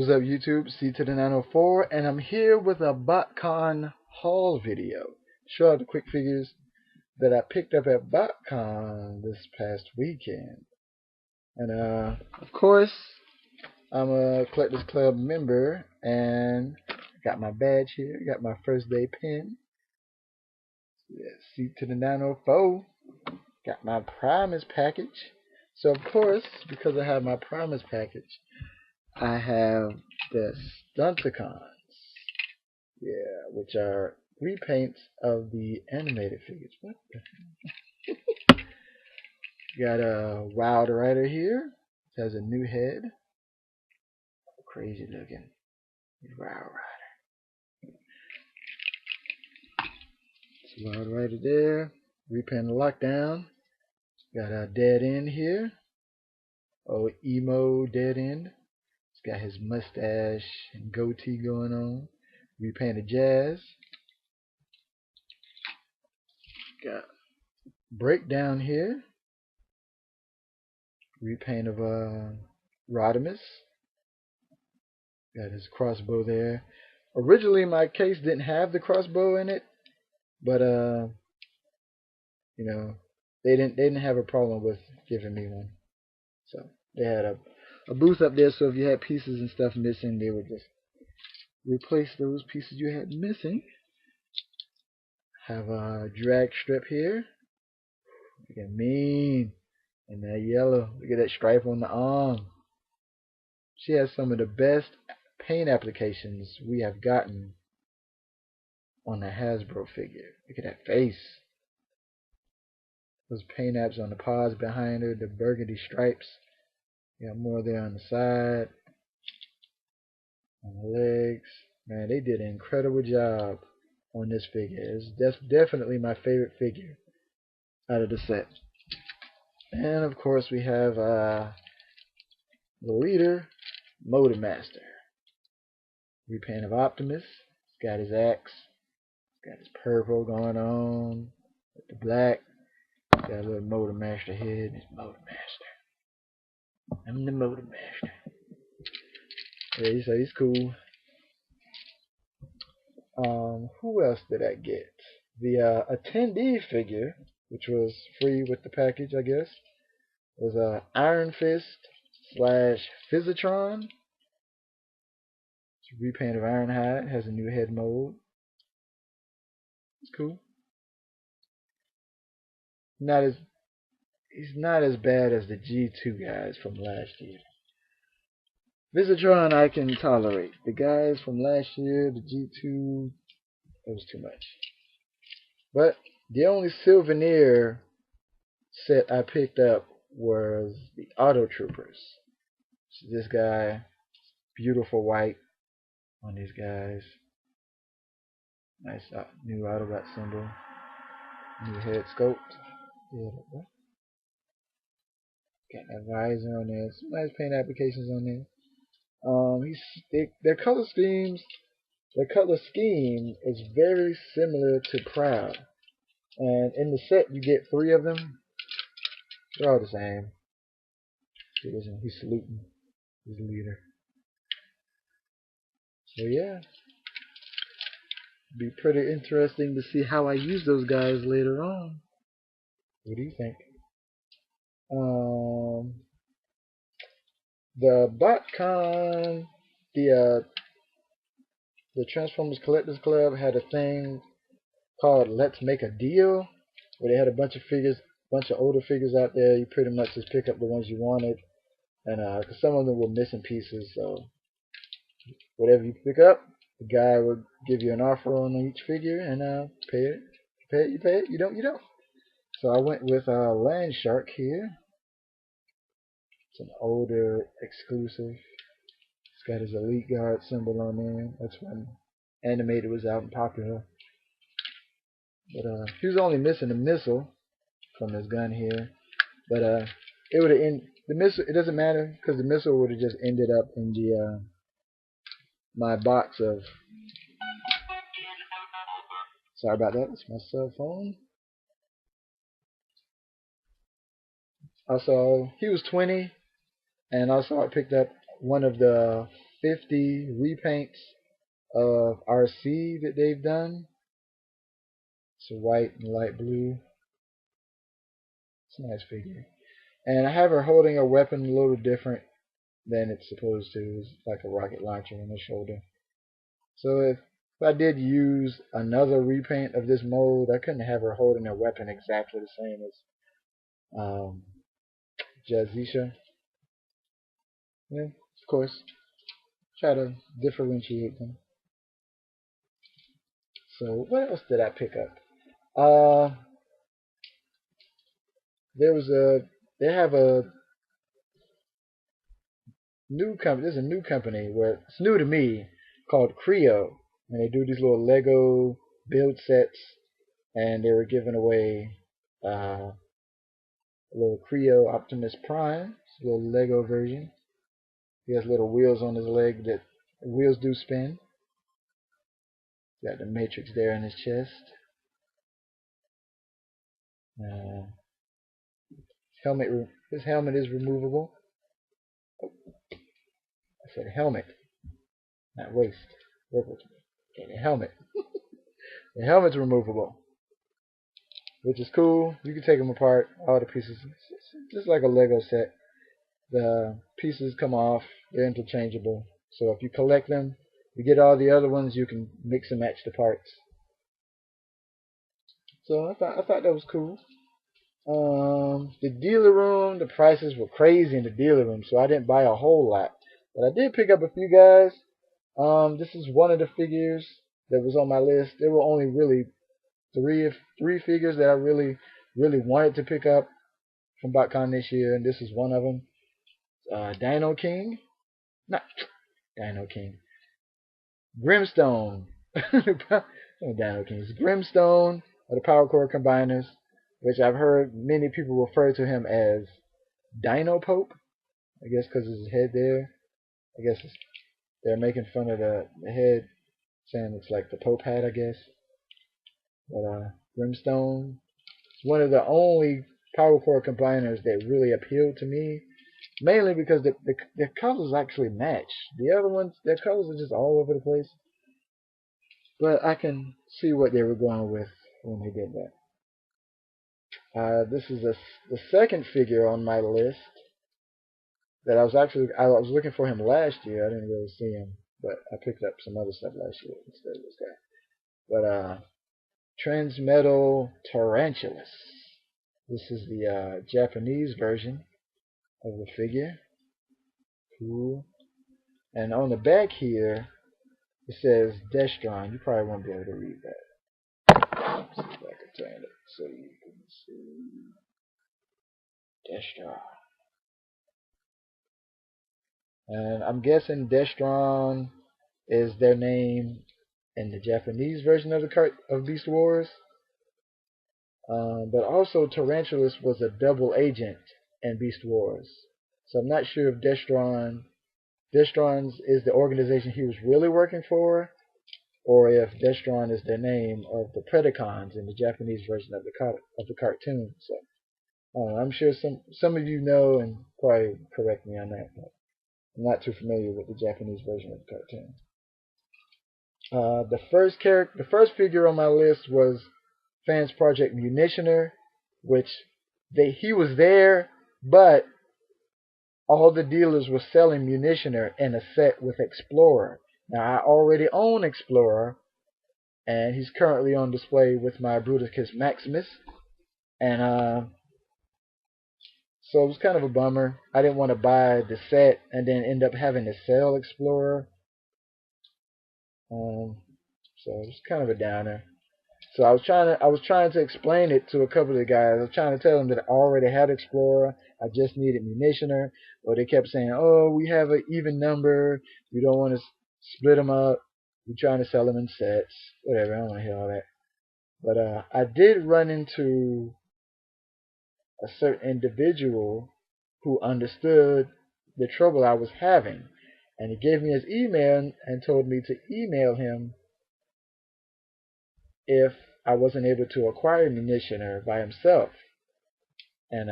What's up, YouTube? C to the 904, and I'm here with a Botcon haul video. Show out the quick figures that I picked up at Botcon this past weekend. And of course, I'm a Collectors Club member, and got my badge here. Got my first day pin. Yeah, C to the 904. Got my Primus package. So of course, because I have my Primus package, I have the Stunticons, yeah, which are repaints of the animated figures. What the heck? Got a Wild Rider here. It has a new head. Crazy looking. Wild Rider. It's Wild Rider there. Repaint the Lockdown. Got a Dead End here. Oh, emo Dead End. Got his mustache and goatee going on. Repainted Jazz. Got Breakdown here. Repaint of Rodimus. Got his crossbow there. Originally my case didn't have the crossbow in it, but you know, they didn't have a problem with giving me one. So they had a booth up there, so if you had pieces and stuff missing, they would just replace those pieces you had missing. Have a drag strip here. Look at mean. And that yellow. Look at that stripe on the arm. She has some of the best paint applications we have gotten on a Hasbro figure. Look at that face. Those paint apps on the paws behind her, the burgundy stripes. Got more there on the side, on the legs. Man, they did an incredible job on this figure. That's definitely my favorite figure out of the set. And of course we have the leader, Motormaster. Repaint of Optimus. He's got his axe. He's got his purple going on with the black. He's got a little Motormaster head. It's Motormaster. I'm the Motormaster. Yeah, so he's cool. Who else did I get? The attendee figure, which was free with the package, I guess, was Iron Fist slash Physitron. It's a repaint of Ironhide. Has a new head mold. It's cool. He's not as bad as the G2 guys from last year. Physitron I can tolerate. The guys from last year, the G2, it was too much. But the only souvenir set I picked up was the Auto Troopers. So this guy, beautiful white on these guys. Nice new Autobot symbol. New head sculpt. Yeah, got that visor on there. Some nice paint applications on there. Their color scheme is very similar to Proud. And in the set, you get 3 of them. They're all the same. He's saluting his leader. So yeah, be pretty interesting to see how I use those guys later on. What do you think? The Botcon, the Transformers Collectors Club had a thing called Let's Make a Deal, where they had a bunch of older figures out there. You pretty much just pick up the ones you wanted, and cause some of them were missing pieces, so whatever you pick up, the guy would give you an offer on each figure, and pay it. You pay it. You don't. So I went with Land Shark here. It's an older exclusive. It's got his Elite Guard symbol on there. That's when animated was out and popular. But he was only missing a missile from his gun here. But it would have the missile. It doesn't matter because the missile would have just ended up in the my box of. Sorry about that. It's my cell phone. Also, he was 20, and also I picked up one of the 50 repaints of RC that they've done. It's a white and light blue. It's a nice figure. And I have her holding a weapon a little different than it's supposed to. It's like a rocket launcher on the shoulder. So if I did use another repaint of this mold, I couldn't have her holding a weapon exactly the same as Jazisha. Yeah, of course. Try to differentiate them. So what else did I pick up? They have a new company. There's a new company where it's new to me called Creo, and they do these little Lego build sets, and they were giving away a little Creo Optimus Prime, it's a little Lego version. He has little wheels on his leg that wheels do spin. Got the matrix there in his chest. His helmet is removable. I said helmet, not waist. Okay, the helmet. The helmet's removable, which is cool. You can take them apart, all the pieces, just like a Lego set. The pieces come off, they're interchangeable. So if you collect them, you get all the other ones, you can mix and match the parts. So I thought that was cool. The dealer room, the prices were crazy in the dealer room, so I didn't buy a whole lot. But I did pick up a few guys. This is one of the figures that was on my list. There were only really three figures that I really wanted to pick up from Botcon this year, and this is one of them. Dino King, not Dino King, Grimstone. Dino King. It's Grimstone of the Power Core Combiners, which I've heard many people refer to him as Dino Pope. I guess because his head there. I guess they're making fun of the head, saying it's like the Pope hat, I guess. But Grimstone is one of the only Power Core Combiners that really appealed to me. Mainly because the colors actually match. The other ones, their colors are just all over the place. But I can see what they were going with when they did that. This is the second figure on my list that I was looking for him last year. I didn't really see him, but I picked up some other stuff last year instead of this guy. But Transmetal Tarantulas. This is the Japanese version of the figure. Cool. And on the back here, it says Destron. You probably won't be able to read that. Let's see if I can turn it so you can see Destron. And I'm guessing Destron is their name in the Japanese version of of Beast Wars. But also Tarantulas was a double agent in Beast Wars. So I'm not sure if Destron's is the organization he was really working for, or if Destron is the name of the Predacons in the Japanese version of the cartoon. So I'm sure some of you know and probably correct me on that. But I'm not too familiar with the Japanese version of the cartoon. The first figure on my list was Fans Project Munitioner, which he was there, but all the dealers were selling Munitioner in a set with Explorer. Now I already own Explorer, and he's currently on display with my Bruticus Maximus, and so it was kind of a bummer. I didn't want to buy the set and then end up having to sell Explorer. So it was kind of a downer. So I was trying to explain it to a couple of the guys. I was trying to tell them that I already had Explorer. I just needed Munitioner. But they kept saying, "Oh, we have an even number. We don't want to split them up. We're trying to sell them in sets." Whatever. I don't want to hear all that. But I did run into a certain individual who understood the trouble I was having, and he gave me his email and told me to email him if I wasn't able to acquire Munitioner by himself. And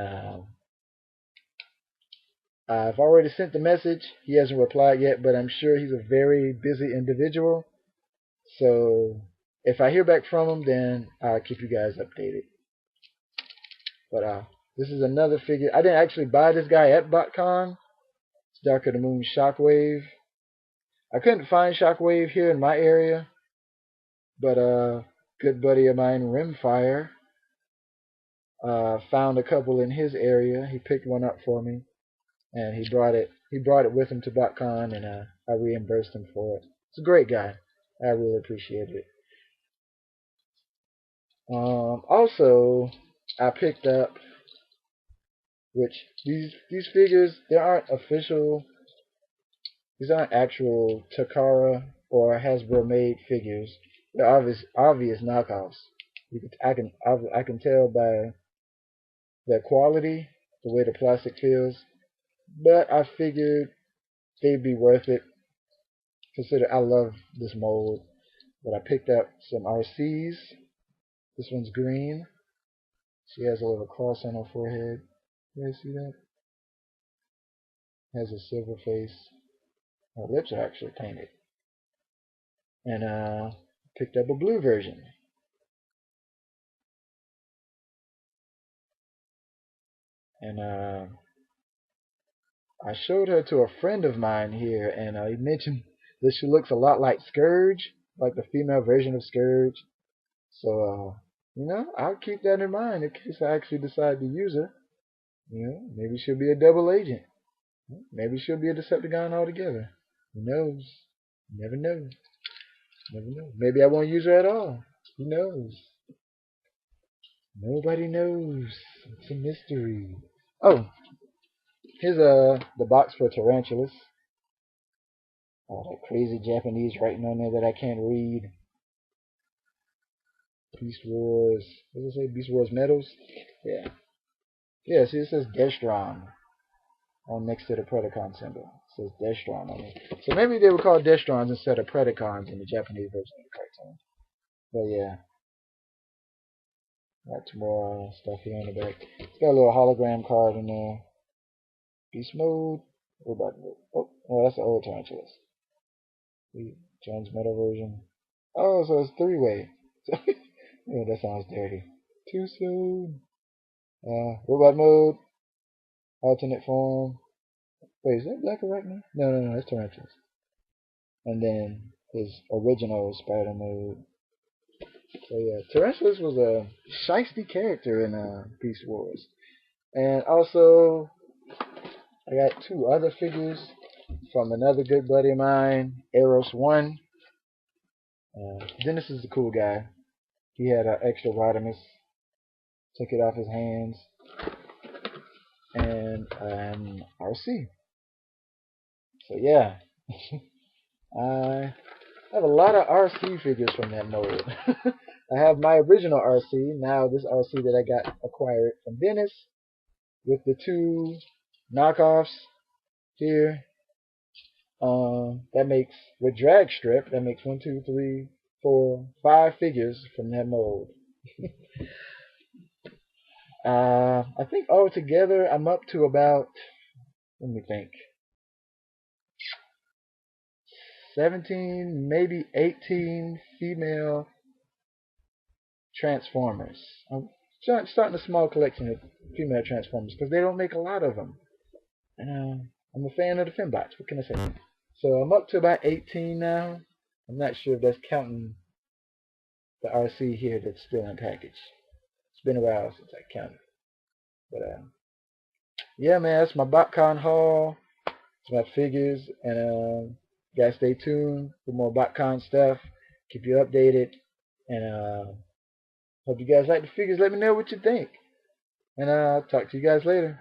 I've already sent the message. He hasn't replied yet, but I'm sure he's a very busy individual. So if I hear back from him, then I'll keep you guys updated. But this is another figure. I didn't actually buy this guy at Botcon. It's Dark of the Moon Shockwave. I couldn't find Shockwave here in my area, but a good buddy of mine, Rimfire, found a couple in his area. He picked one up for me, and he brought it. He brought it with him to Botcon, and I reimbursed him for it. It's a great guy. I really appreciated it. Also, I picked up, which these figures, they aren't official. These aren't actual Takara or Hasbro made figures. They're obvious knockoffs. I can tell by their quality, the way the plastic feels. But I figured they'd be worth it. Consider I love this mold. But I picked up some RCs. This one's green. She has a little cross on her forehead. You guys see that? Has a silver face. Her lips are actually painted. And picked up a blue version. And I showed her to a friend of mine here, and he mentioned that she looks a lot like Scourge, like the female version of Scourge. So, I'll keep that in mind in case I actually decide to use her. Maybe she'll be a double agent. Maybe she'll be a Decepticon altogether. Who knows? You never know. Never know. Maybe I won't use her at all. Who knows? Nobody knows. It's a mystery. Oh, here's the box for Tarantulas. That crazy Japanese writing on there that I can't read. Beast Wars. What does it say? Beast Wars Medals? Yeah. Yeah, see, it says Destron on next to the Predacon symbol. It says Destron on it. So maybe they would call Destrons instead of Predacons in the Japanese version of the cartoon. But yeah. Got some more stuff here on the back. It's got a little hologram card in there. Beast mode. What about the oh, that's the old Tarantulas. The Transmetal version. Oh, so it's three-way. Yeah, that sounds dirty. Too soon. Robot mode. Alternate form. Wait, is that Black Arachne? No, that's Tarantulas. And then his original spider mode. So yeah, Tarantulas was a shiesty character in Beast Wars. And also, I got two other figures from another good buddy of mine, Eros1. Dennis is a cool guy. He had an extra Rodimus. Took it off his hands. And an RC. So yeah. I have a lot of RC figures from that mold. I have my original RC. Now this RC that I got acquired from Dennis. With the two knockoffs here. That makes, with drag strip, that makes 1, 2, 3, 4, 5 figures from that mold. I think altogether I'm up to about, let me think, 17, maybe 18 female Transformers. I'm starting a small collection of female Transformers because they don't make a lot of them. And I'm a fan of the Fembots. What can I say? So I'm up to about 18 now. I'm not sure if that's counting the RC here that's still in package. It's been a while since I counted. But yeah, man, that's my Botcon haul. It's my figures, and guys, stay tuned for more Botcon stuff. Keep you updated, and hope you guys like the figures. Let me know what you think, and I'll talk to you guys later.